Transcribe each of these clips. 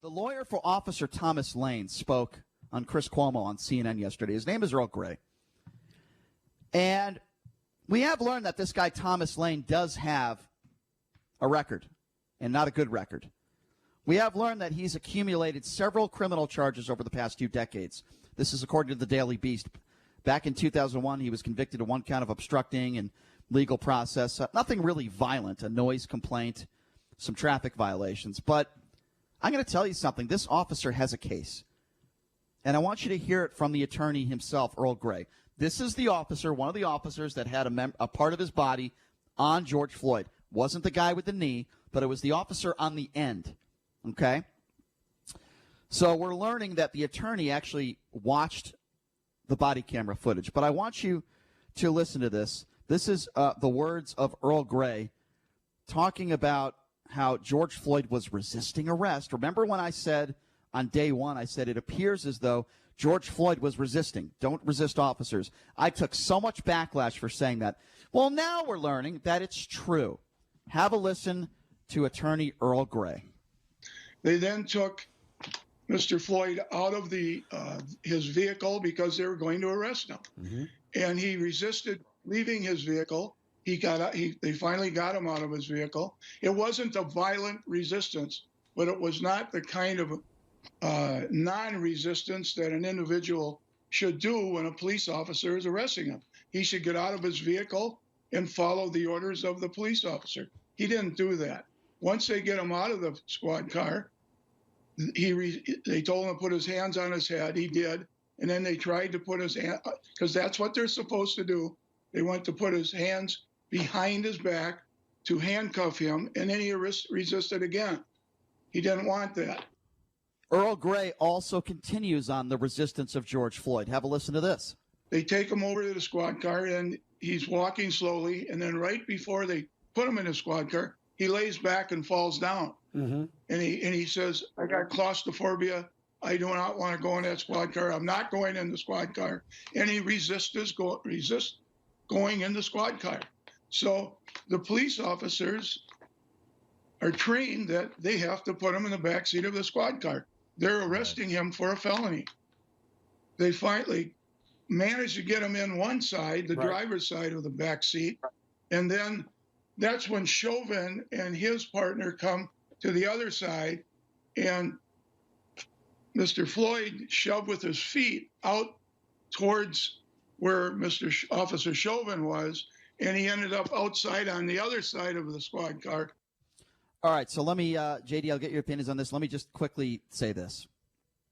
The lawyer for Officer Thomas Lane spoke on Chris Cuomo on CNN yesterday. His name is Earl Gray. And we have learned that this guy, Thomas Lane, does have a record, and not a good record. We have learned that he's accumulated several criminal charges over the past 2 decades. This is according to the Daily Beast. Back in 2001, he was convicted of 1 count of obstructing and legal process. Nothing really violent, a noise complaint, some traffic violations. But I'm going to tell you something. This officer has a case. And I want you to hear it from the attorney himself, Earl Gray. This is the officer, one of the officers that had a part of his body on George Floyd. Wasn't the guy with the knee, but it was the officer on the end. Okay? So we're learning that the attorney actually watched the body camera footage. But I want you to listen to this. This is the words of Earl Gray talking about how George Floyd was resisting arrest. Remember when I said on day one, I said it appears as though George Floyd was resisting. Don't resist officers. I took so much backlash for saying that. Well, now we're learning that it's true. Have a listen to attorney Earl Gray. They then took Mr. Floyd out of his vehicle because they were going to arrest him. Mm-hmm. And he resisted leaving his vehicle. They finally got him out of his vehicle. It wasn't a violent resistance, but it was not the kind of non-resistance that an individual should do when a police officer is arresting him. He should get out of his vehicle and follow the orders of the police officer. He didn't do that. Once they get him out of the squad car, they told him to put his hands on his head. He did. And then they tried to put his hand, because that's what they're supposed to do. They went to put his hands behind his back to handcuff him, and then he resisted again. He didn't want that. Earl Gray also continues on the resistance of George Floyd. Have a listen to this. They take him over to the squad car, and he's walking slowly, and then right before they put him in the squad car, he lays back and falls down. Mm-hmm. And he says, I got claustrophobia. I do not want to go in that squad car. I'm not going in the squad car. And he resists going in the squad car. So the police officers are trained that they have to put him in the back seat of the squad car. They're arresting him for a felony. They finally managed to get him in one side, the driver's side of the back seat. And then that's when Chauvin and his partner come to the other side, and Mr. Floyd shoved with his feet out towards where Officer Chauvin was, and he ended up outside on the other side of the squad car. All right, so let me, JD, I'll get your opinions on this. Let me just quickly say this.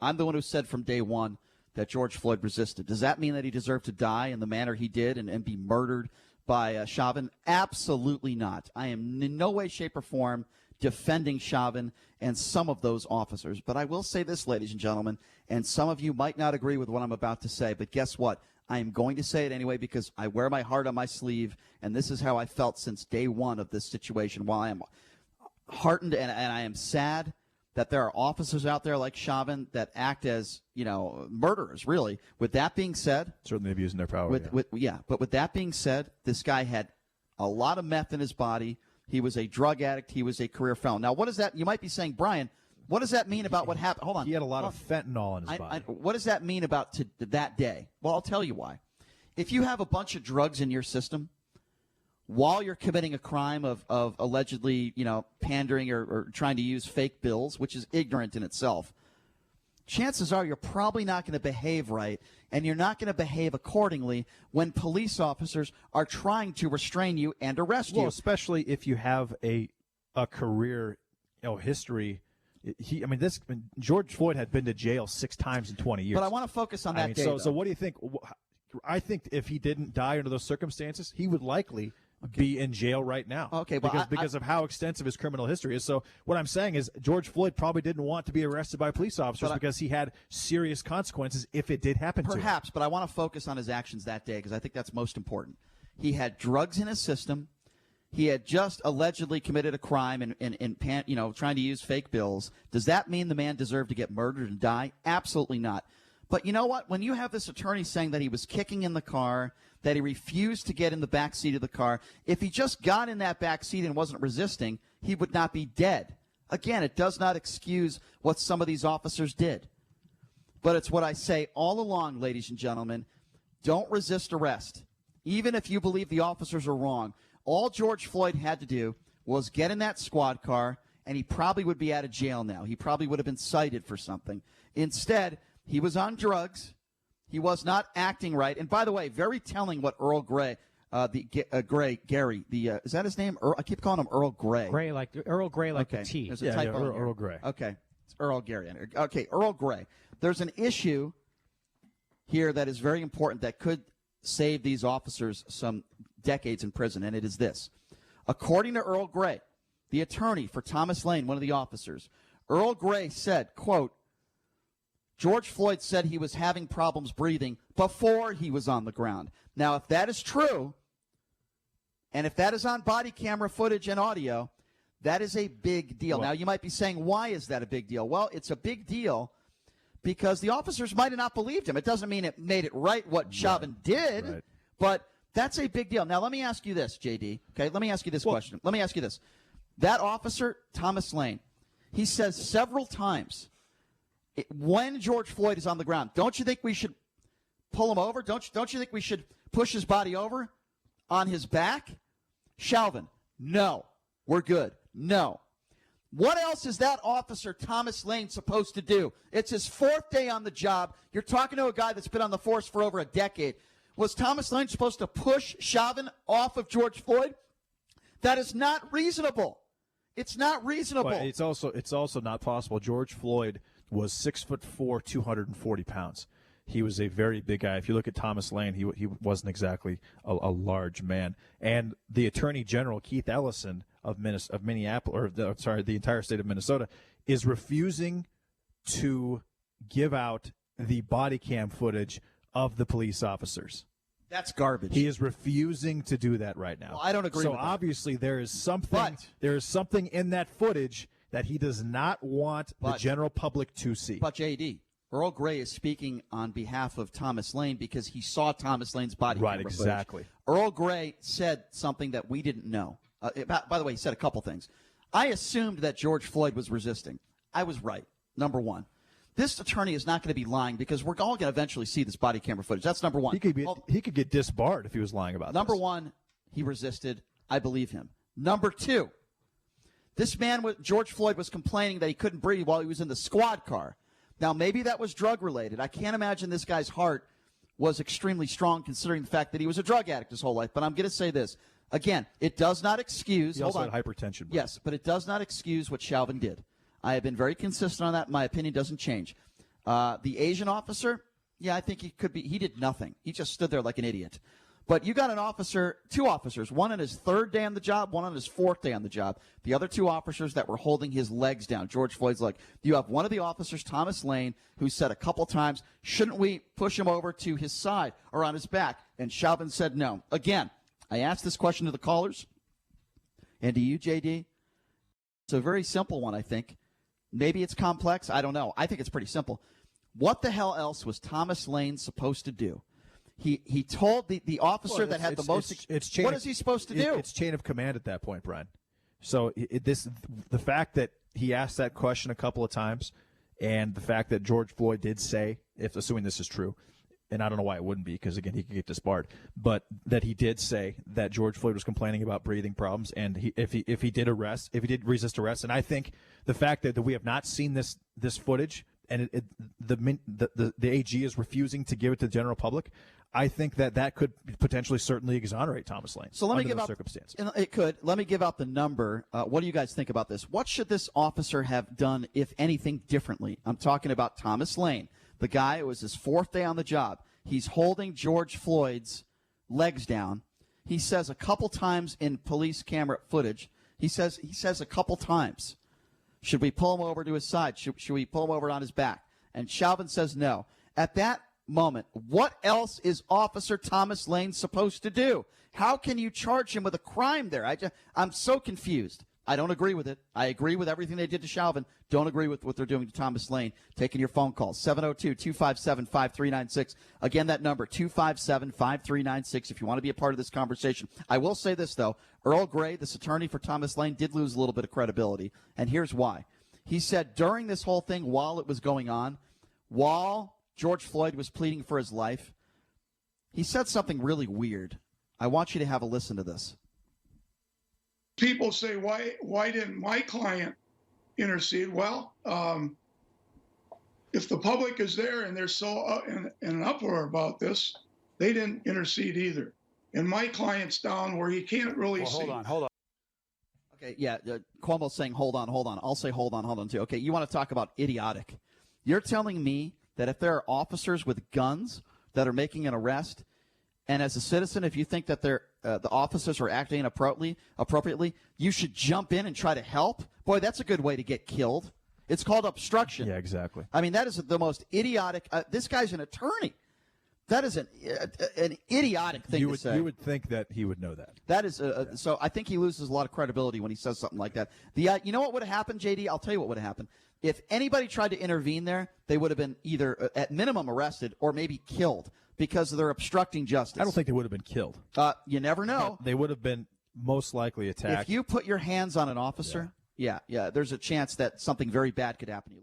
I'm the one who said from day one that George Floyd resisted. Does that mean that he deserved to die in the manner he did and be murdered by Chauvin? Absolutely not. I am in no way, shape, or form defending Chauvin and some of those officers. But I will say this, ladies and gentlemen, and some of you might not agree with what I'm about to say, but guess what? I am going to say it anyway because I wear my heart on my sleeve, and this is how I felt since day one of this situation. While I am heartened and I am sad that there are officers out there like Chauvin that act as, murderers, really. With that being said, certainly abusing their power. But with that being said, this guy had a lot of meth in his body. He was a drug addict. He was a career felon. Now, what is that? You might be saying, Brian, what does that mean about what happened? Hold on. He had a lot of fentanyl in his body. What does that mean about that day? Well, I'll tell you why. If you have a bunch of drugs in your system while you're committing a crime of allegedly, pandering or trying to use fake bills, which is ignorant in itself, chances are you're probably not going to behave right, and you're not going to behave accordingly when police officers are trying to restrain you and arrest you. Well, especially if you have a career, history. George Floyd had been to jail 6 times in 20 years. But I want to focus on that day. So what do you think? I think if he didn't die under those circumstances, he would likely be in jail right now. Okay, because of how extensive his criminal history is. So what I'm saying is George Floyd probably didn't want to be arrested by police officers because he had serious consequences if it did happen to him. Perhaps, but I want to focus on his actions that day because I think that's most important. He had drugs in his system. He had just allegedly committed a crime in trying to use fake bills. Does that mean the man deserved to get murdered and die? Absolutely not. But you know what? When you have this attorney saying that he was kicking in the car, that he refused to get in the back seat of the car, if he just got in that back seat and wasn't resisting, he would not be dead. Again, it does not excuse what some of these officers did. But it's what I say all along, ladies and gentlemen. Don't resist arrest. Even if you believe the officers are wrong, all George Floyd had to do was get in that squad car, and he probably would be out of jail now. He probably would have been cited for something. Instead, he was on drugs. He was not acting right. And by the way, very telling what Earl Gray, Gary, is that his name? I keep calling him Earl Gray. Earl Gray, like okay. the T. There's a typo here. Earl Gray. Okay, it's Earl Gary. Okay, Earl Gray. There's an issue here that is very important that could save these officers some decades in prison, and it is this. According to Earl Gray, the attorney for Thomas Lane, one of the officers, Earl Gray said, quote, George Floyd said he was having problems breathing before he was on the ground. Now, if that is true, and if that is on body camera footage and audio, that is a big deal. Now, you might be saying, why is that a big deal? Well, it's a big deal because the officers might have not believed him. It doesn't mean it made it right what Chauvin did, but that's a big deal. Now, let me ask you this, JD. Okay, let me ask you this question. Let me ask you this. That officer, Thomas Lane, he says several times, when George Floyd is on the ground, don't you think we should pull him over? Don't you think we should push his body over on his back? Chauvin, no. We're good. No. What else is that officer, Thomas Lane, supposed to do? It's his fourth day on the job. You're talking to a guy that's been on the force for over a decade. Was Thomas Lane supposed to push Chauvin off of George Floyd? That is not reasonable. It's not reasonable. But it's also not possible. George Floyd was 6'4", 240 pounds. He was a very big guy. If you look at Thomas Lane, he wasn't exactly a large man. And the Attorney General, Keith Ellison of Minneapolis, the entire state of Minnesota, is refusing to give out the body cam footage of the police officers. That's garbage. He is refusing to do that right now. Well, I don't agree with that. So obviously there is something in that footage that he does not want the general public to see. But JD, Earl Gray is speaking on behalf of Thomas Lane because he saw Thomas Lane's body camera footage. Exactly. Earl Gray said something that we didn't know. By the way, he said a couple things. I assumed that George Floyd was resisting. I was right, number one. This attorney is not going to be lying because we're all going to eventually see this body camera footage. That's number one. He could get disbarred if he was lying about Number one, he resisted. I believe him. Number two, this man, George Floyd, was complaining that he couldn't breathe while he was in the squad car. Now, maybe that was drug-related. I can't imagine this guy's heart was extremely strong considering the fact that he was a drug addict his whole life. But I'm going to say this. Again, it does not excuse. He also had hypertension. Yes, but it does not excuse what Chauvin did. I have been very consistent on that. My opinion doesn't change. The Asian officer, yeah, I think he could be. He did nothing. He just stood there like an idiot. But you got an officer, two officers, one on his third day on the job, one on his fourth day on the job. The other two officers that were holding his legs down, George Floyd's leg. You have one of the officers, Thomas Lane, who said a couple times, shouldn't we push him over to his side or on his back? And Chauvin said no. Again, I asked this question to the callers and to you, JD. It's a very simple one, I think. Maybe it's complex. I don't know. I think it's pretty simple. What the hell else was Thomas Lane supposed to do? He told the officer that had the most. What is he supposed to do? It's chain of command at that point, Brian. So the fact that he asked that question a couple of times, and the fact that George Floyd did say, if assuming this is true, and I don't know why it wouldn't be because again he could get disbarred, but that he did say that George Floyd was complaining about breathing problems, and if he did resist arrest, and I think the fact that we have not seen this footage, and the AG is refusing to give it to the general public, I think that could potentially certainly exonerate Thomas Lane. So let me give out circumstances. It could. Let me give out the number. What do you guys think about this? What should this officer have done, if anything, differently? I'm talking about Thomas Lane, the guy. It was his fourth day on the job. He's holding George Floyd's legs down. He says a couple times in police camera footage. He says a couple times, should we pull him over to his side? Should we pull him over on his back? And Chauvin says no. At that moment, what else is Officer Thomas Lane supposed to do? How can you charge him with a crime there? I'm so confused. I don't agree with it. I agree with everything they did to Chauvin. Don't agree with what they're doing to Thomas Lane. Taking your phone calls, 702-257-5396. Again, that number, 257-5396, if you want to be a part of this conversation. I will say this, though. Earl Gray, this attorney for Thomas Lane, did lose a little bit of credibility, and here's why. He said during this whole thing, while it was going on, while George Floyd was pleading for his life, he said something really weird. I want you to have a listen to this. People say, why didn't my client intercede? Well, if the public is there and they're so in an uproar about this, they didn't intercede either. And my client's down where he can't really see. Hold on. Okay, yeah, Cuomo's saying hold on. I'll say hold on too. Okay, you want to talk about idiotic. You're telling me that if there are officers with guns that are making an arrest, and as a citizen, if you think that the officers are acting appropriately, you should jump in and try to help? Boy, that's a good way to get killed. It's called obstruction. Yeah, exactly. I mean, that is the most idiotic. This guy's an attorney. That is an idiotic thing to say. You would think that he would know that. That is so. I think he loses a lot of credibility when he says something like that. You know what would have happened, JD? I'll tell you what would have happened. If anybody tried to intervene there, they would have been either at minimum arrested or maybe killed because they're obstructing justice. I don't think they would have been killed. You never know. They would have been most likely attacked. If you put your hands on an officer, yeah, there's a chance that something very bad could happen to you.